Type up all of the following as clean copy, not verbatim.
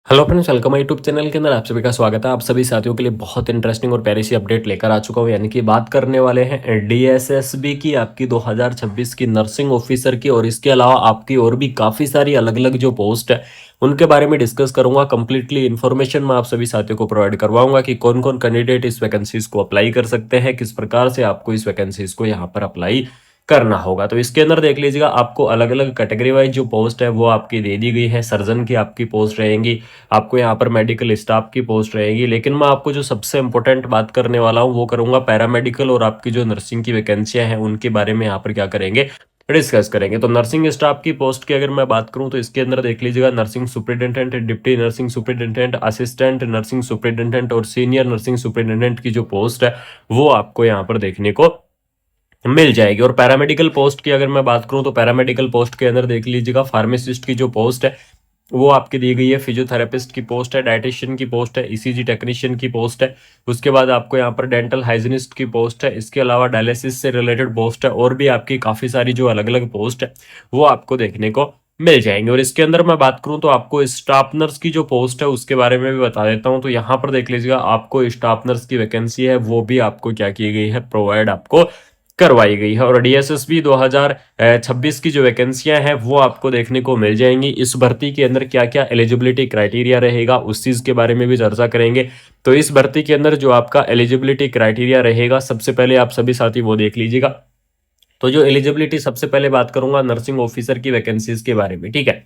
Hello friends, welcome my YouTube channel के अंदर आप सभी का स्वागत है। आप सभी साथियों के लिए बहुत इंटरेस्टिंग और प्यारी सी अपडेट लेकर आ चुका हूं, यानी कि बात करने वाले हैं डीएसएसबी की, आपकी 2026 की नर्सिंग ऑफिसर की। और इसके अलावा आपकी और भी काफ़ी सारी अलग अलग जो पोस्ट है उनके बारे में डिस्कस करूंगा। कंप्लीटली इन्फॉर्मेशन मैं आप सभी साथियों को प्रोवाइड करवाऊंगा कि कौन कौन कैंडिडेट इस वैकेंसीज को अप्लाई कर सकते हैं, किस प्रकार से आपको इस वैकेंसीज को यहाँ पर अप्लाई करना होगा। तो इसके अंदर देख लीजिएगा, आपको अलग अलग कैटेगरी वाइज जो पोस्ट है वो आपकी दे दी गई है। सर्जन की आपकी पोस्ट रहेंगी, आपको यहाँ पर मेडिकल स्टाफ की पोस्ट रहेगी, लेकिन मैं आपको जो सबसे इंपॉर्टेंट बात करने वाला हूँ वो करूंगा पैरामेडिकल और आपकी जो नर्सिंग की वैकेंसियां हैं उनके बारे में यहाँ पर क्या करेंगे, डिस्कस करेंगे। तो नर्सिंग स्टाफ की पोस्ट की अगर मैं बात करूं तो इसके अंदर देख लीजिएगा, nursing superintendent, deputy nursing superintendent, assistant nursing superintendent और सीनियर नर्सिंग सुपरिटेंडेंट की जो पोस्ट है वो आपको यहाँ पर देखने को मिल जाएगी। और पैरामेडिकल पोस्ट की अगर मैं बात करूं तो पैरामेडिकल पोस्ट के अंदर देख लीजिएगा, फार्मासिस्ट की जो पोस्ट है वो आपकी दी गई है, फिजियोथेरेपिस्ट की पोस्ट है, डाइटिशियन की पोस्ट है, ईसीजी टेक्नीशियन की पोस्ट है। उसके बाद आपको यहाँ पर डेंटल हाइजीनिस्ट की पोस्ट है। इसके अलावा डायलिसिस से रिलेटेड पोस्ट है और भी आपकी काफी सारी जो अलग अलग पोस्ट है वो आपको देखने को मिल जाएंगे। और इसके अंदर मैं बात करूं तो आपको स्टाफ नर्स की जो पोस्ट है उसके बारे में भी बता देता हूं। तो यहाँ पर देख लीजिएगा, आपको स्टाफ नर्स की वैकेंसी है वो भी आपको क्या की गई है, प्रोवाइड आपको करवाई गई है। और डीएसएसबी 2026 की जो वैकेंसियां हैं वो आपको देखने को मिल जाएंगी। इस भर्ती के अंदर क्या क्या एलिजिबिलिटी क्राइटेरिया रहेगा उस चीज के बारे में भी चर्चा करेंगे। तो इस भर्ती के अंदर जो आपका एलिजिबिलिटी क्राइटेरिया रहेगा, सबसे पहले आप सभी साथी वो देख लीजिएगा। तो जो एलिजिबिलिटी, सबसे पहले बात करूंगा नर्सिंग ऑफिसर की वैकेंसीज के बारे में, ठीक है।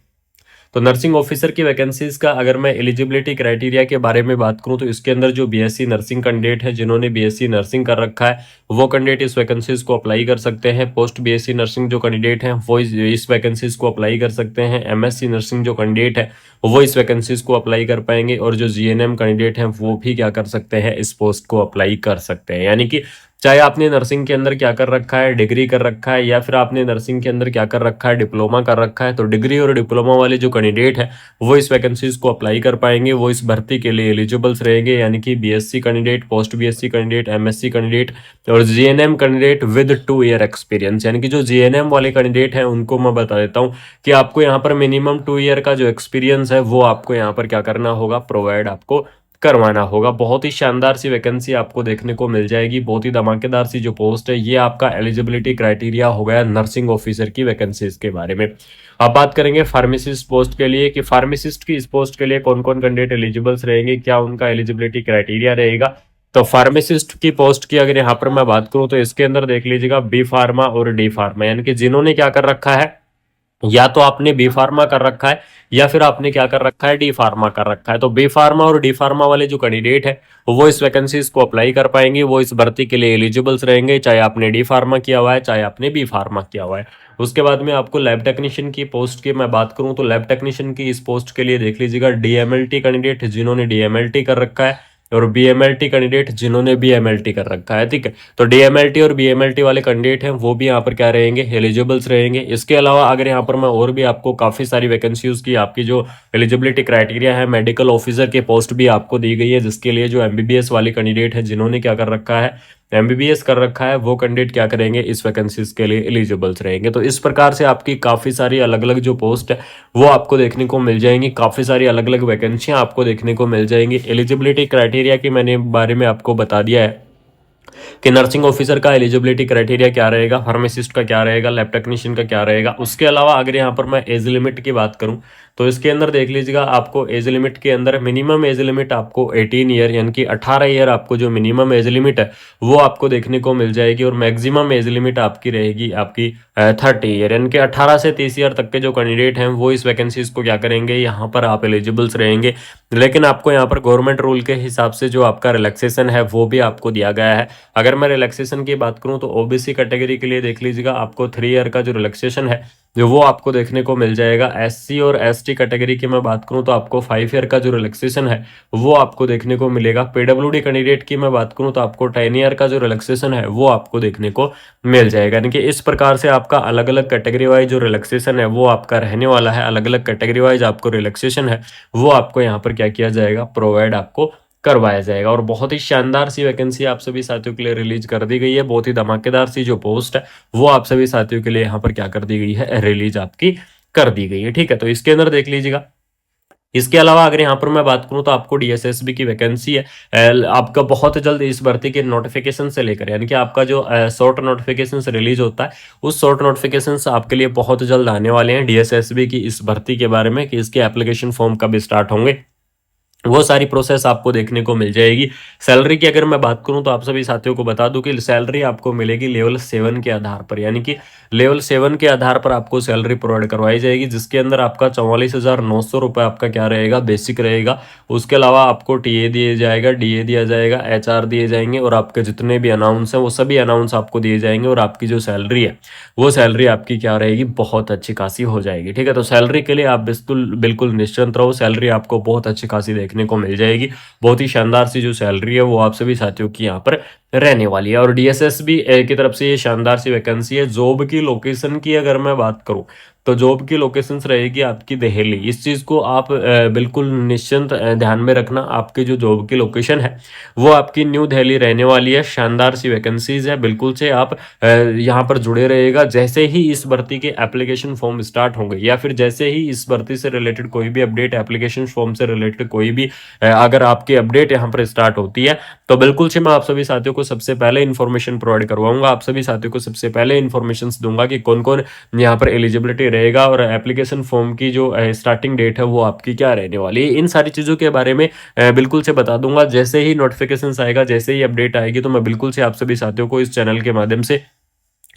तो नर्सिंग ऑफिसर की वैकेंसीज का अगर मैं एलिजिबिलिटी क्राइटेरिया के बारे में बात करूं तो इसके अंदर जो बीएससी नर्सिंग कैंडिडेट है, जिन्होंने बीएससी नर्सिंग कर रखा है, वो कैंडिडेट इस वैकेंसीज को अप्लाई कर सकते हैं। पोस्ट बीएससी नर्सिंग जो कैंडिडेट हैं वो इस वैकेंसीज को अप्लाई कर सकते हैं। एमएससी नर्सिंग जो कैंडिडेट है वो इस वैकेंसीज को अप्लाई कर पाएंगे। और जो जीएनएम कैंडिडेट हैं वो भी क्या कर सकते हैं, इस पोस्ट को अप्लाई कर सकते हैं। यानी कि चाहे आपने नर्सिंग के अंदर क्या कर रखा है, डिग्री कर रखा है, या फिर आपने नर्सिंग के अंदर क्या कर रखा है, डिप्लोमा कर रखा है, तो डिग्री और डिप्लोमा वाले जो कैंडिडेट है वो इस वैकेंसीज को अप्लाई कर पाएंगे, वो इस भर्ती के लिए एलिजिबल्स रहेंगे। यानी कि BSc candidate, post BSc candidate, MSc candidate और GNM candidate with 2 year experience. यानी कि जो जीएनएम वाले कैंडिडेट हैं उनको मैं बता देता हूँ कि आपको यहाँ पर मिनिमम 2 ईयर का जो एक्सपीरियंस है वो आपको यहाँ पर क्या करना होगा, प्रोवाइड आपको करवाना होगा। बहुत ही शानदार सी वैकेंसी आपको देखने को मिल जाएगी, बहुत ही धमाकेदार सी जो पोस्ट है। ये आपका एलिजिबिलिटी क्राइटेरिया हो गया नर्सिंग ऑफिसर की वैकेंसीज के बारे में। अब बात करेंगे फार्मासिस्ट पोस्ट के लिए कि फार्मासिस्ट की इस पोस्ट के लिए कौन कौन कैंडिडेट एलिजिबल्स रहेंगे, क्या उनका एलिजिबिलिटी क्राइटेरिया रहेगा। तो फार्मासिस्ट की पोस्ट की अगर यहाँ पर मैं बात करूं तो इसके अंदर देख लीजिएगा, बी फार्मा और डी फार्मा, यानी कि जिन्होंने क्या कर रखा है, या तो आपने बी फार्मा कर रखा है या फिर आपने क्या कर रखा है, डी फार्मा कर रखा है। तो बी फार्मा और डी फार्मा वाले जो कैंडिडेट है वो इस वैकेंसीज को अप्लाई कर पाएंगे, वो इस भर्ती के लिए एलिजिबल्स रहेंगे, चाहे आपने डी फार्मा किया हुआ है चाहे आपने बी फार्मा किया हुआ है। उसके बाद में आपको लैब टेक्नीशियन की पोस्ट की मैं बात करूं तो लैब टेक्नीशियन की इस पोस्ट के लिए देख लीजिएगा, डीएमएलटी कैंडिडेट जिन्होंने डीएमएलटी कर रखा है और बीएमएलटी कैंडिडेट जिन्होंने बीएमएलटी कर रखा है, ठीक है। तो डीएमएलटी और बीएमएलटी वाले कैंडिडेट हैं वो भी यहाँ पर क्या रहेंगे, एलिजिबल्स रहेंगे। इसके अलावा अगर यहाँ पर मैं और भी आपको काफी सारी वैकेंसीज की आपकी जो एलिजिबिलिटी क्राइटेरिया है, मेडिकल ऑफिसर की पोस्ट भी आपको दी गई है, जिसके लिए जो एमबीबीएस वाले कैंडिडेट है जिन्होंने क्या कर रखा है, एमबीबीएस कर रखा है, वो कैंडिडेट क्या करेंगे, इस वैकेंसीज के लिए एलिजिबल्स रहेंगे। तो इस प्रकार से आपकी काफी सारी अलग अलग जो पोस्ट है वो आपको देखने को मिल जाएंगी, काफी सारी अलग अलग वैकेंसियां आपको देखने को मिल जाएंगी। एलिजिबिलिटी क्राइटेरिया की मैंने बारे में आपको बता दिया है कि नर्सिंग ऑफिसर का एलिजिबिलिटी क्राइटेरिया क्या रहेगा, फार्मासिस्ट का क्या रहेगा, लैब टेक्नीशियन का क्या रहेगा। उसके अलावा अगर यहाँ पर मैं एज लिमिट की बात करूं तो इसके अंदर देख लीजिएगा, आपको एज लिमिट के अंदर मिनिमम एज लिमिट आपको 18 ईयर यानी कि 18 ईयर आपको जो मिनिमम एज लिमिट है वो आपको देखने को मिल जाएगी। और मैक्सिमम एज लिमिट आपकी रहेगी आपकी 30 ईयर, यानी कि 18 से 30 ईयर तक के जो कैंडिडेट हैं वो इस वैकेंसीज को क्या करेंगे, यहाँ पर आप एलिजिबल्स रहेंगे। लेकिन आपको यहाँ पर गवर्नमेंट रूल के हिसाब से जो आपका रिलैक्सेशन है वो भी आपको दिया गया है। अगर मैं रिलैक्सेशन की बात करूं तो ओबीसी कैटेगरी के लिए देख लीजिएगा, आपको 3 ईयर का जो रिलैक्सेशन है जो वो आपको देखने को मिल जाएगा। एससी और एसटी कैटेगरी की मैं बात करूं तो आपको 5 ईयर का जो रिलैक्सेशन है वो आपको देखने को मिलेगा। पीडब्ल्यूडी कैंडिडेट की मैं बात करूं तो आपको 10 ईयर का जो रिलैक्सेशन है वो आपको देखने को मिल जाएगा। यानी कि इस प्रकार से आपका अलग अलग कैटेगरी वाइज जो रिलैक्सेशन है वो आपका रहने वाला है, अलग अलग कैटेगरी वाइज आपको रिलैक्सेशन है वो आपको यहाँ पर क्या किया जाएगा, प्रोवाइड आपको करवाया जाएगा। और बहुत ही शानदार सी वैकेंसी आप सभी साथियों के लिए रिलीज कर दी गई है, बहुत ही धमाकेदार सी जो पोस्ट है वो आप सभी साथियों के लिए यहाँ पर क्या कर दी गई है, रिलीज आपकी कर दी गई है, ठीक है। तो इसके अंदर देख लीजिएगा, इसके अलावा अगर यहाँ पर मैं बात करूँ तो आपको डीएसएसबी की वैकेंसी है, आपका बहुत जल्द इस भर्ती के नोटिफिकेशन से लेकर यानी कि आपका जो शॉर्ट नोटिफिकेशन रिलीज होता है उस शॉर्ट नोटिफिकेशन आपके लिए बहुत जल्द आने वाले हैं डीएसएसबी की इस भर्ती के बारे में कि इसके एप्लीकेशन फॉर्म कब स्टार्ट होंगे, वो सारी प्रोसेस आपको देखने को मिल जाएगी। सैलरी की अगर मैं बात करूं तो आप सभी साथियों को बता दूं कि सैलरी आपको मिलेगी लेवल 7 के आधार पर, यानी कि लेवल 7 के आधार पर आपको सैलरी प्रोवाइड करवाई जाएगी, जिसके अंदर आपका 44,900 रुपये आपका क्या रहेगा, बेसिक रहेगा। उसके अलावा आपको टीए दिए जाएगा, डीए दिया जाएगा, एचआर दिए जाएंगे और आपके जितने भी अनाउंस हैं वो सभी अनाउंस आपको दिए जाएंगे और आपकी जो सैलरी है वो सैलरी आपकी क्या रहेगी, बहुत अच्छी खासी हो जाएगी। ठीक है, तो सैलरी के लिए आप बिल्कुल बिल्कुल निश्चिंत रहो, सैलरी आपको बहुत अच्छी खासी देखने को मिल जाएगी। बहुत ही शानदार सी जो सैलरी है वो आप सभी साथियों की यहाँ पर रहने वाली है। और डीएसएसबी की तरफ से ये शानदार सी वैकेंसी है। जॉब की लोकेशन की अगर मैं बात करूं तो जॉब की लोकेशन रहेगी आपकी दिल्ली। इस चीज़ को आप बिल्कुल निश्चिंत ध्यान में रखना, आपकी जो जॉब की लोकेशन है वो आपकी न्यू दिल्ली रहने वाली है। शानदार सी वैकेंसीज है, बिल्कुल से आप यहाँ पर जुड़े रहेगा। जैसे ही इस भर्ती के एप्लीकेशन फॉर्म स्टार्ट होंगे या फिर जैसे ही इस भर्ती से रिलेटेड कोई भी अपडेट, एप्लीकेशन फॉर्म से रिलेटेड कोई भी अगर आपकी अपडेट यहाँ पर स्टार्ट होती है तो बिल्कुल से मैं आप सभी साथियों को सबसे पहले इन्फॉर्मेशन प्रोवाइड करवाऊंगा, आप सभी साथियों को सबसे पहले इन्फॉर्मेशन दूंगा कि कौन कौन यहाँ पर एलिजिबिलिटी रहेगा और एप्लीकेशन फॉर्म की जो स्टार्टिंग डेट है वो आपकी क्या रहने वाली है। इन सारी चीज़ों के बारे में बिल्कुल से बता दूंगा। जैसे ही नोटिफिकेशन आएगा, जैसे ही अपडेट आएगी तो मैं बिल्कुल से आप सभी साथियों को इस चैनल के माध्यम से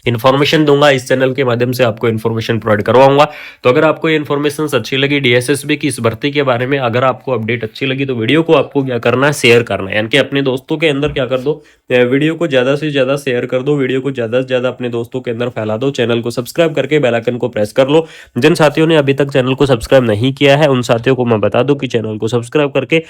इन्फॉर्मेशन दूंगा, इस चैनल के माध्यम से आपको इन्फॉर्मेशन प्रोवाइड करवाऊंगा। तो अगर आपको ये इन्फॉर्मेशन अच्छी लगी डीएसएसबी की इस भर्ती के बारे में, अगर आपको अपडेट अच्छी लगी तो वीडियो को आपको क्या करना है, शेयर करना है, यानी कि अपने दोस्तों के अंदर क्या कर दो, वीडियो को ज्यादा से ज्यादा शेयर कर दो, वीडियो को ज्यादा से ज्यादा अपने दोस्तों के अंदर फैला दो। चैनल को सब्सक्राइब करके बेल आइकन को प्रेस कर लो। जिन साथियों ने अभी तक चैनल को सब्सक्राइब नहीं किया है उन साथियों को मैं बता दूं कि चैनल को सब्सक्राइब करके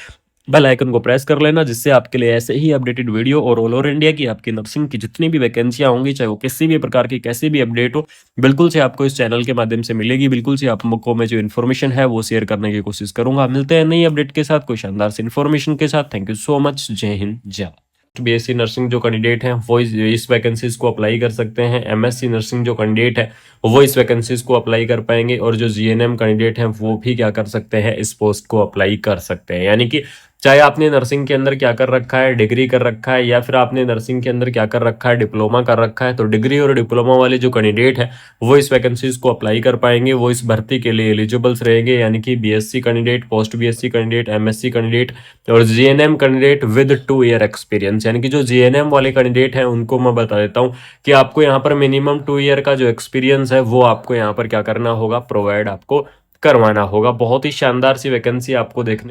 बेल आइकन को प्रेस कर लेना, जिससे आपके लिए ऐसे ही अपडेटेड वीडियो और ऑल ओवर इंडिया की आपकी नर्सिंग की जितनी भी वैकेंसियां होंगी, चाहे वो किसी भी प्रकार की कैसी भी अपडेट हो, बिल्कुल से आपको इस चैनल के माध्यम से मिलेगी। बिल्कुल से आपको मैं जो इन्फॉर्मेशन है वो शेयर करने की कोशिश करूंगा। मिलते हैं नई अपडेट के साथ, कोई शानदार सी इन्फॉर्मेशन के साथ। Thank you so much. जय हिंद, जय भारत। बीएससी नर्सिंग जो कैंडिडेट हैं वो इस वैकेंसीज को अप्लाई कर सकते हैं। एमएससी नर्सिंग जो कैंडिडेट है वो इस वैकेंसीज को अप्लाई कर पाएंगे और जो जीएनएम कैंडिडेट हैं वो भी क्या कर सकते हैं, इस पोस्ट को अप्लाई कर सकते हैं। यानी कि चाहे आपने नर्सिंग के अंदर क्या कर रखा है, डिग्री कर रखा है, या फिर आपने नर्सिंग के अंदर क्या कर रखा है, डिप्लोमा कर रखा है, तो डिग्री और डिप्लोमा वाले जो कैंडिडेट है वो इस वैकेंसीज को अप्लाई कर पाएंगे, वो इस भर्ती के लिए एलिजिबल्स रहेंगे। यानी कि BSc candidate, post BSc candidate, MSc candidate और GNM candidate with 2 year experience. यानी कि जो जीएनएम वाले कैंडिडेट हैं उनको मैं बता देता हूँ कि आपको यहाँ पर मिनिमम 2 ईयर का जो एक्सपीरियंस है वो आपको यहाँ पर क्या करना होगा, प्रोवाइड आपको करवाना होगा। बहुत ही शानदार सी वैकेंसी आपको देखने